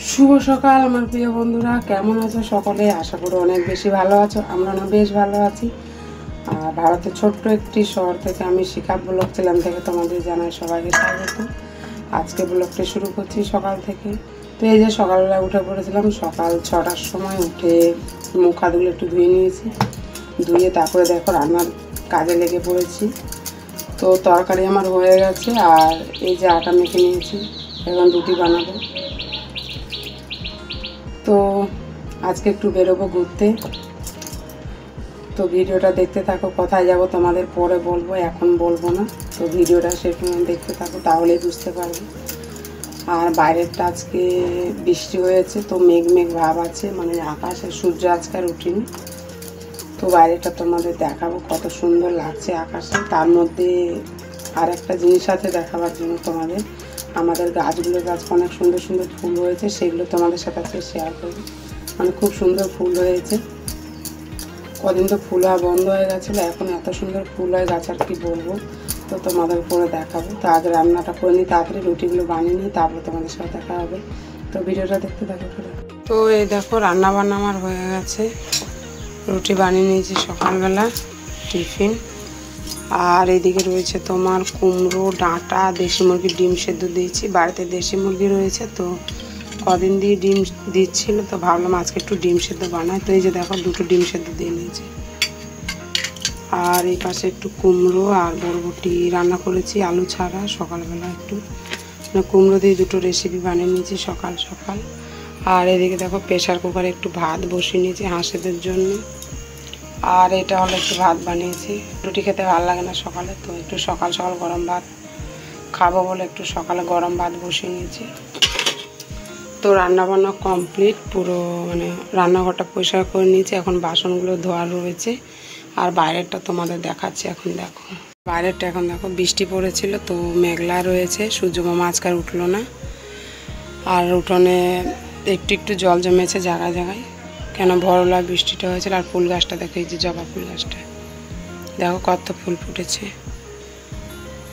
শুভ সকাল আমার প্রিয় বন্ধুরা, কেমন আছো সকলে? আশা করি অনেক বেশি ভালো আছো। আমরা বেশ ভালো আছি। আর ভারতের ছোট্ট একটি শহর থেকে আমি শিখা ব্লগ চ্যানেল থেকে তোমাদের জানাই সবাইকে স্বাগত। আজকে ব্লগটি শুরু করছি সকাল থেকে। তো এই যে সকালবেলা উঠে পড়েছিলাম, সকাল 6টার সময় উঠে মুখ হাতগুলো একটু ধুয়ে নিয়েছি। ধুয়ে তারপরে দেখো রান্নার কাজে লেগে পড়েছি। তো তরকারি আমার হয়ে গেছে, আর এই যে আটা মেখে নিয়েছি, এখন রুটি বানাবো। তো আজকে একটু বেরোবো ঘুরতে। তো ভিডিওটা দেখতে থাকো, কোথায় যাব তোমাদের পরে বলবো, এখন বলবো না। তো ভিডিওটা সেখানে দেখতে থাকো, তাহলেই বুঝতে পারবে। আর বাইরেরটা আজকে বৃষ্টি হয়েছে, তো মেঘ মেঘ ভাব আছে, মানে আকাশে সূর্য আজকে আর উঠিনি। তো বাইরেটা তোমাদের দেখাবো, কত সুন্দর লাগছে আকাশে। তার মধ্যে আর একটা জিনিস আছে দেখাবার জন্য তোমাদের, আমাদের গাছগুলোর গাছ অনেক সুন্দর সুন্দর ফুল হয়েছে, সেগুলো তোমাদের সাথে আজকে শেয়ার করবো। মানে খুব সুন্দর ফুল হয়েছে। কদিন তো ফুল হওয়া বন্ধ হয়ে গেছিলো, এখন এত সুন্দর ফুল হয়ে গাছ, আর কি বলবো। তো তোমাদের উপরে দেখাবো। তো আগে রান্নাটা করে নিই, তাড়াতাড়ি রুটিগুলো বানিয়ে নিই, তারপরে তোমাদের সাথে দেখা হবে। তো ভিডিওটা দেখতে থাকো। তো এই দেখো রান্না বান্না আমার হয়ে গেছে। রুটি বানিয়ে নিয়েছি সকালবেলা টিফিন। আর এদিকে রয়েছে তোমার কুমড়ো ডাঁটা, দেশি মুরগির ডিম সেদ্ধ দিয়েছি। বাড়িতে দেশি মুরগি রয়েছে, তো কদিন দিয়ে ডিম দিচ্ছিল, তো ভাবলাম আজকে একটু ডিম সেদ্ধ বানাই। তো এই যে দেখো দুটো ডিম সেদ্ধ দিয়ে নিয়েছি। আর এই পাশে একটু কুমড়ো আর বরবটি রান্না করেছি আলু ছাড়া সকালবেলা। একটু কুমড়ো দিয়ে দুটো রেসিপি বানিয়ে নিয়েছি সকাল সকাল। আর এদিকে দেখো প্রেশার কুকারে একটু ভাত বসিয়ে নিয়েছি হাঁসেদের জন্য। আর এটা হলো একটু ভাত বানিয়েছি। রুটি খেতে ভালো লাগে না সকালে, তো একটু সকাল সকাল গরম ভাত খাবো বলে একটু সকালে গরম ভাত বসিয়ে নিয়েছি। তো রান্নাবান্না কমপ্লিট পুরো, মানে রান্নাঘরটা পরিষ্কার করে নিয়েছি। এখন বাসনগুলো ধোয়া রয়েছে। আর বাইরেরটা তোমাদের দেখাচ্ছি। এখন দেখো বাইরেরটা, এখন দেখো বৃষ্টি পড়েছিল, তো মেঘলা রয়েছে, সূর্য মামা আজকাল উঠলো না। আর উঠোনে একটু একটু জল জমেছে জায়গায় জায়গায়, কেন ভরলা বৃষ্টিটা হয়েছিল। আর ফুল গাছটা দেখো, এই যে জবা ফুল গাছটা দেখো কত ফুল ফুটেছে,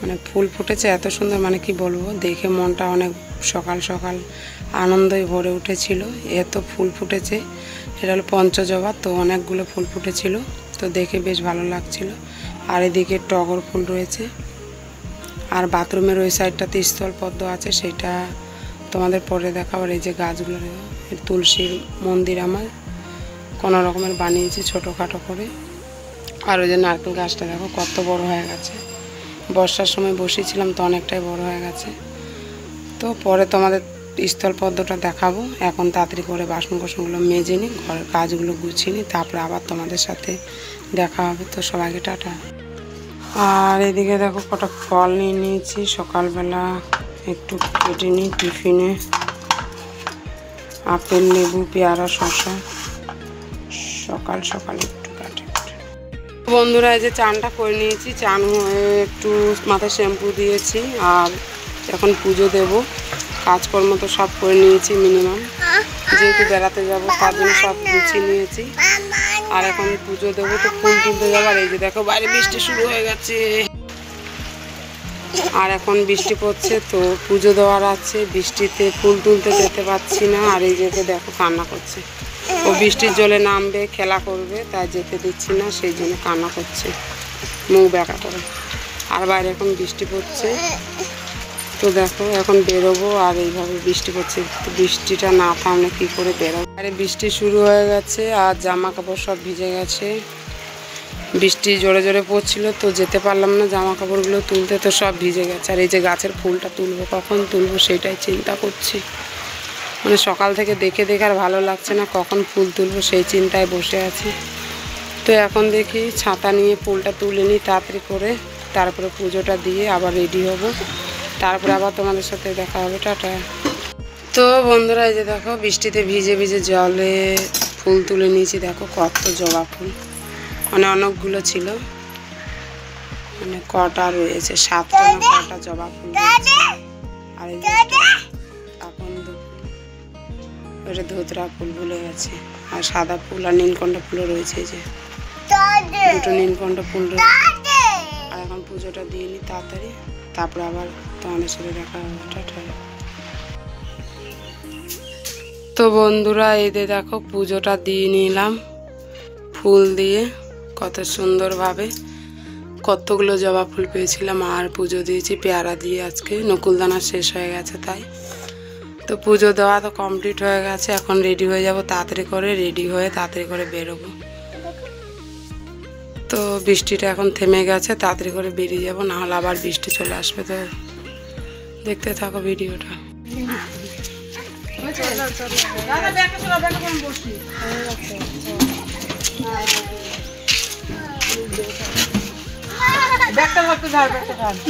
মানে ফুল ফুটেছে এত সুন্দর, মানে কি বলবো, দেখে মনটা অনেক সকাল সকাল আনন্দই ভরে উঠেছিল। এত ফুল ফুটেছে। এটা হলো পঞ্চজবা, তো অনেকগুলো ফুল ফুটেছিল, তো দেখে বেশ ভালো লাগছিল। আর এদিকে টগর ফুল রয়েছে। আর বাথরুমের ওই সাইডটাতে স্থলপদ্ম আছে, সেটা তোমাদের পরে দেখাবো। আর এই যে গাছগুলো, তুলসীর মন্দির আমার কোনো রকমের বানিয়েছি ছোটোখাটো করে। আর ওই যে নারকেল গাছটা দেখো কত বড় হয়ে গেছে। বর্ষার সময় বসিয়েছিলাম, তো অনেকটাই বড় হয়ে গেছে। তো পরে তোমাদের স্থলপদ্মটা দেখাবো। এখন তাড়াতাড়ি করে বাসন কোসনগুলো মেজে নিই, ঘরের কাজগুলো গুছিয়ে নিই, তারপরে আবার তোমাদের সাথে দেখা হবে। তো সবাইকে টাটা। আর এদিকে দেখো কটা ফল নিয়ে নিয়েছি সকালবেলা, একটু কেটে নিই টিফিনে। আপেল, লেবু, পেয়ারা, শসা সকাল সকাল একটু কাটে। বন্ধুরা এই যে চানটা করে নিয়েছি, চান হয়ে একটু মাথায় শ্যাম্পু দিয়েছি। আর এখন পুজো দেব, কাজকর্ম তো সব করে নিয়েছি মিনিমাম, যেহেতু বেড়াতে যাব তার জন্য সব গুছিয়ে নিয়েছি। আর এখন পুজো দেবো, তো ফুল তুলতে যাবো। আর এই যে দেখো বাইরে বৃষ্টি শুরু হয়ে গেছে, আর এখন বৃষ্টি পড়ছে, তো পুজো দেওয়ার আছে। বৃষ্টিতে ফুল তুলতে যেতে পারছি না। আর এই যে দেখো কান্না করছে, ও বৃষ্টির জলে নামবে, খেলা করবে, তাই যেতে দিচ্ছি না, সেই জন্য কান্না করছে মুখ ব্যাকা করে। আর বাইরে এখন বৃষ্টি পড়ছে, তো দেখো এখন বেরোবো। আর এইভাবে বৃষ্টি পড়ছে, তো বৃষ্টিটা না থামলে কী করে বেরোবো। আরে বৃষ্টি শুরু হয়ে গেছে, আর জামা কাপড় সব ভিজে গেছে। বৃষ্টি জোরে জোরে পড়ছিল, তো যেতে পারলাম না জামা কাপড়গুলো তুলতে, তো সব ভিজে গেছে। আর এই যে গাছের ফুলটা তুলবো, কখন তুলবো সেটাই চিন্তা করছি। মানে সকাল থেকে দেখে দেখে আর ভালো লাগছে না, কখন ফুল তুলবো সেই চিন্তায় বসে আছি। তো এখন দেখি ছাতা নিয়ে ফুলটা তুলে নিই তাড়াতাড়ি করে, তারপরে পুজোটা দিয়ে আবার রেডি হব, তারপরে আবার তোমাদের সাথে দেখা হবে। টাটা। তো বন্ধুরা এই যে দেখো বৃষ্টিতে ভিজে ভিজে জলে ফুল তুলে নিয়েছি। দেখো কত জবা ফুল, মানে অনেকগুলো ছিল, মানে কটা রয়েছে, 7টা না কটা জবা ফুল। আর এই যে এখন ওটা ধুতরা ফুল ভুলে গেছে। আর সাদা ফুল আর নীলকণ্ঠ ফুলও রয়েছে, এই যে দুটো নীলকণ্ঠ ফুল রয়েছে। আর এখন পুজোটা দিয়ে নিই তাড়াতাড়ি, তারপরে আবার তোমাদের সাথে দেখা হবে। টাটা। তো বন্ধুরা এই যে দেখো পুজোটা দিয়ে নিলাম ফুল দিয়ে কত সুন্দরভাবে। কতগুলো জবা ফুল পেয়েছিলাম আর পুজো দিয়েছি পেয়ারা দিয়ে। আজকে নকুলদানা শেষ হয়ে গেছে তাই। তো পুজো দেওয়া তো কমপ্লিট হয়ে গেছে, এখন রেডি হয়ে যাব তাড়াতাড়ি করে, রেডি হয়ে তাড়াতাড়ি করে বেরোবো। তো বৃষ্টিটা এখন থেমে গেছে, তাড়াতাড়ি করে বেরিয়ে যাব, না হলে আবার বৃষ্টি চলে আসবে। তো দেখতে থাকো ভিডিওটা।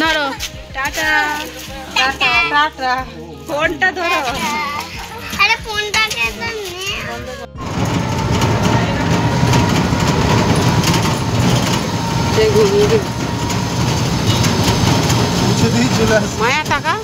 ধরো টাটা টাটা টাটা ফোনটা ধরো। আরে ফোনটাকে মায়া টাকা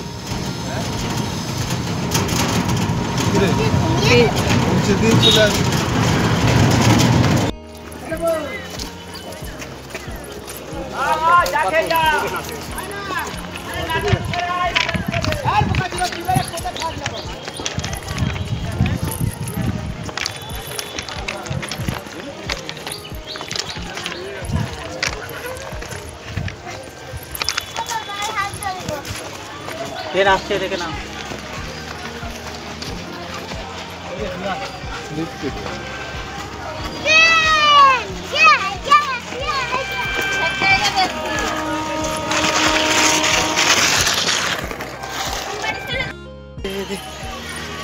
फिर আসছে দেখে না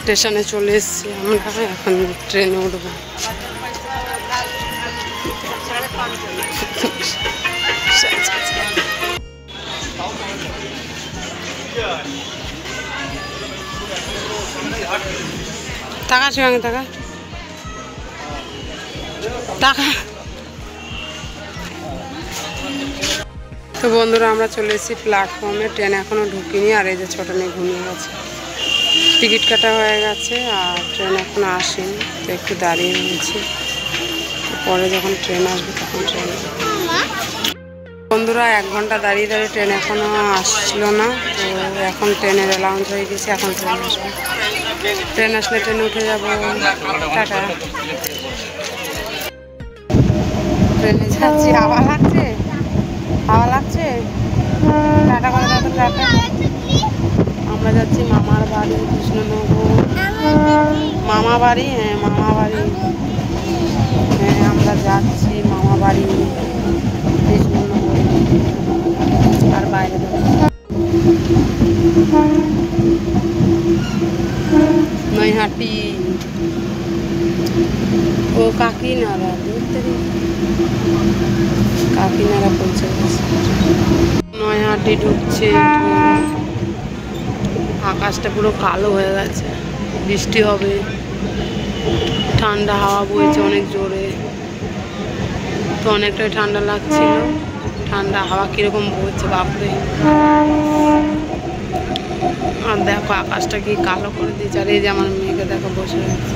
স্টেশনে চলে এসেছি আমরা, এখন ট্রেনে উঠবো। টাকা সঙ্গে টাকা টাকা। তো বন্ধুরা আমরা চলে এসেছি প্ল্যাটফর্মে, ট্রেন এখনও ঢুকিনি। আর এই যে ছোট মেয়ে ঘুমিয়ে গেছে, টিকিট কাটা হয়ে গেছে আর ট্রেন এখনো আসেনি, তো একটু দাঁড়িয়ে রয়েছি, পরে যখন ট্রেন আসবে তখন ট্রেন। বন্ধুরা 1 ঘন্টা দাঁড়িয়ে দাঁড়িয়ে ট্রেন এখনও আসলো না, তো এখন ট্রেনের অ্যালাউন্স হয়ে গেছে, এখন ট্রেন আসবে। ট্রেন আসলে ট্রেনে উঠে যাবো। টাটা। ট্রেনে যাচ্ছি, হাওয়া লাগছে, হাওয়া লাগছে। টাটা করে দাও তো, টাটা। আমরা যাচ্ছি মামার বাড়ি কৃষ্ণনগর, মামা বাড়ি। হ্যাঁ মামা বাড়ি, হ্যাঁ আমরা যাচ্ছি মামা বাড়ি কৃষ্ণনগর। আর বাইরে নৈহাটি ও কাকিনাড়া, কাকিনাড়া পৌঁছে গেছে। নৈহাটি ঢুকছে, আকাশটা পুরো কালো হয়ে গেছে, বৃষ্টি হবে। ঠান্ডা হাওয়া বইছে অনেক জোরে, তো অনেকটাই ঠান্ডা লাগছিল। ঠান্ডা হাওয়া কিরকম বইছে বাপরে। আর দেখো আকাশটা কি কালো করে দিয়েছে। আর এই যে আমার মেয়েকে দেখো বসে আছে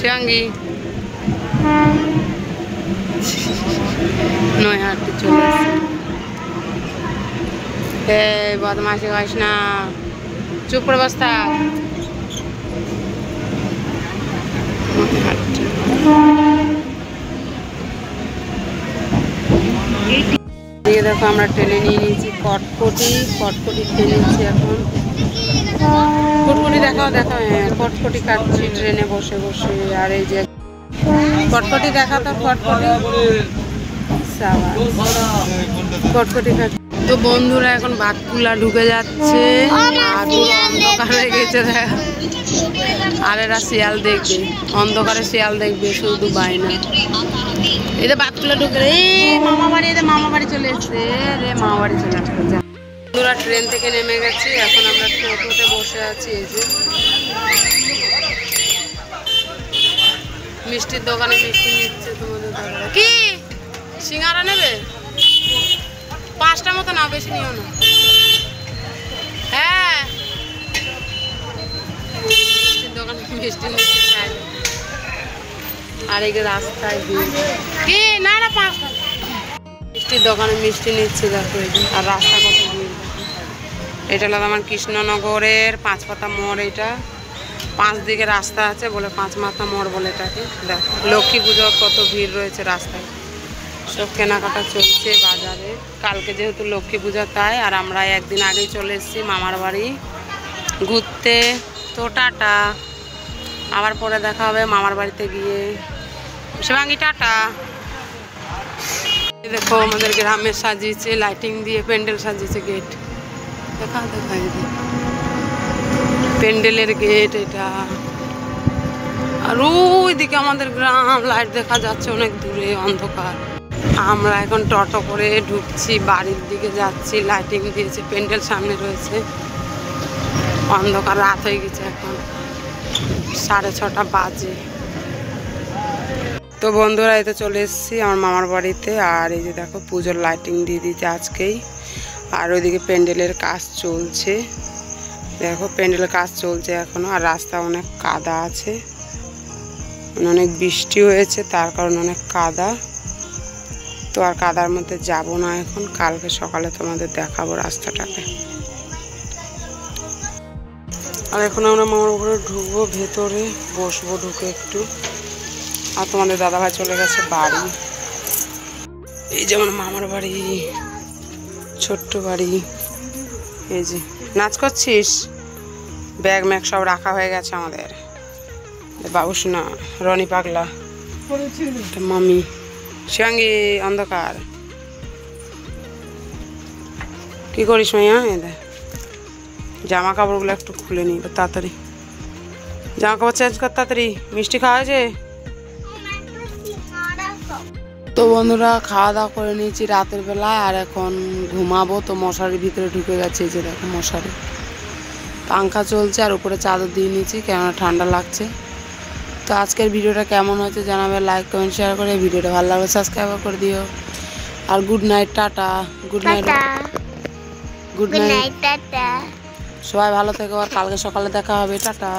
সঙ্গী। নৈহাটি চলে এসেছে। এই বদমাশি গাইস না, চুপ করে বস থাক। দেখো আমরা ট্রেনে নিয়ে নিয়েছি কটকটি, কটকটি খেয়ে নিচ্ছি এখন। কটকটি দেখাও দেখাও। হ্যাঁ কটকটি কাটছি ট্রেনে বসে বসে। আর এই যে কটকটি দেখা, তো কটকটি কটকটি খাচ্ছি। তো বন্ধুরা এখন বাতকুলা ঢুকে যাচ্ছে, আর পুরো অন্ধকার হয়ে গেছে। আর এরা শিয়াল দেখবে, অন্ধকারে শিয়াল দেখবে, শুধু বাইনা। এই যে বাতকুলা ঢুকে, এই মামা বাড়ি, এদের মামা বাড়ি চলে এসছে রে, মামা বাড়ি চলে আসবে। বন্ধুরা ট্রেন থেকে নেমে গেছি, এখন আমরা টোটোতে বসে আছি। এই যে মিষ্টির দোকানে মিষ্টি নিচ্ছে তোমাদের দাদা। কি সিঙ্গারা নেবে? 5টা মতো না, বেশি নিও না। হ্যাঁ মিষ্টির দোকানে মিষ্টি নিচ্ছে চাইলে। আর এই রাস্তায় কি না না 5টা মিষ্টির দোকানে মিষ্টি নিচ্ছে দেখো। এই যে আর রাস্তা কত দূর। এটা হলো আমার কৃষ্ণনগরের 5 পাতা মোড়। এটা 5 দিকে রাস্তা আছে বলে 5 মাথা মোড় বলে এটাকে। দেখো লক্ষ্মী পুজোর কত ভিড় রয়েছে রাস্তায়, সব কেনাকাটা চলছে বাজারে। কালকে যেহেতু লক্ষ্মী পূজা তাই, আর আমরা একদিন আগেই চলে এসেছি মামার বাড়ি ঘুরতে। তো টাটা, আবার পরে দেখা হবে মামার বাড়িতে গিয়ে। শিবাঙ্গী টাটা। দেখো আমাদের গ্রামে সাজিয়েছে লাইটিং দিয়ে, প্যান্ডেল সাজিয়েছে, গেট দেখা প্যান্ডেলের গেট এটা। আর ওইদিকে আমাদের গ্রাম লাইট দেখা যাচ্ছে অনেক দূরে, অন্ধকার। আমরা এখন টোটো করে ঢুকছি, বাড়ির দিকে যাচ্ছি। লাইটিং দিয়েছে, প্যান্ডেল সামনে রয়েছে, অন্ধকার, রাত হয়ে গেছে, এখন 6:30 বাজে। তো বন্ধুরা এই তো চলে এসেছি আমার মামার বাড়িতে। আর এই যে দেখো পুজোর লাইটিং দিয়ে দিতে আজকেই। আর ওইদিকে প্যান্ডেলের কাজ চলছে, দেখো প্যান্ডেলের কাজ চলছে এখনো। আর রাস্তা অনেক কাদা আছে, অনেক বৃষ্টি হয়েছে তার কারণে অনেক কাদা। তো আর কাদার মধ্যে যাব না এখন, কালকে সকালে তোমাদের দেখাবো রাস্তাটাকে। আর এখন আমরা মামার উপরে ঢুকবো, ভেতরে বসবো ঢুকে একটু। আর তোমাদের দাদাভাই চলে গেছে বাড়ি। এই যে আমার মামার বাড়ি, ছোট্ট বাড়ি। এই যে নাচ করছিস, ব্যাগ ম্যাগ সব রাখা হয়ে গেছে আমাদের। বাবুস না রনি পাগলা, মামি শিবাঙ্গী অন্ধকার। কি করিস মাইয়া? এদের জামা কাপড়গুলো একটু খুলে নি তাড়াতাড়ি, জামা কাপড় চেঞ্জ কর তাড়াতাড়ি। মিষ্টি খাওয়া হয়েছে? তো বন্ধুরা খাওয়া দাওয়া করে নিয়েছি রাতের বেলায়, আর এখন ঘুমাবো। তো মশারির ভিতরে ঢুকে গেছে, এই যে দেখো মশারি, পাংখা চলছে, আর উপরে চাদর দিয়ে নিয়েছি কেননা ঠান্ডা লাগছে। তো আজকের ভিডিওটা কেমন হয়েছে জানাবে, লাইক কমেন্ট শেয়ার করে। ভিডিওটা ভালো লাগলে সাবস্ক্রাইব করে দিও। আর good night, tata, good night, good night, tata. সবাই ভালো থেকো, আর কালকে সকালে দেখা হবে, টাটা।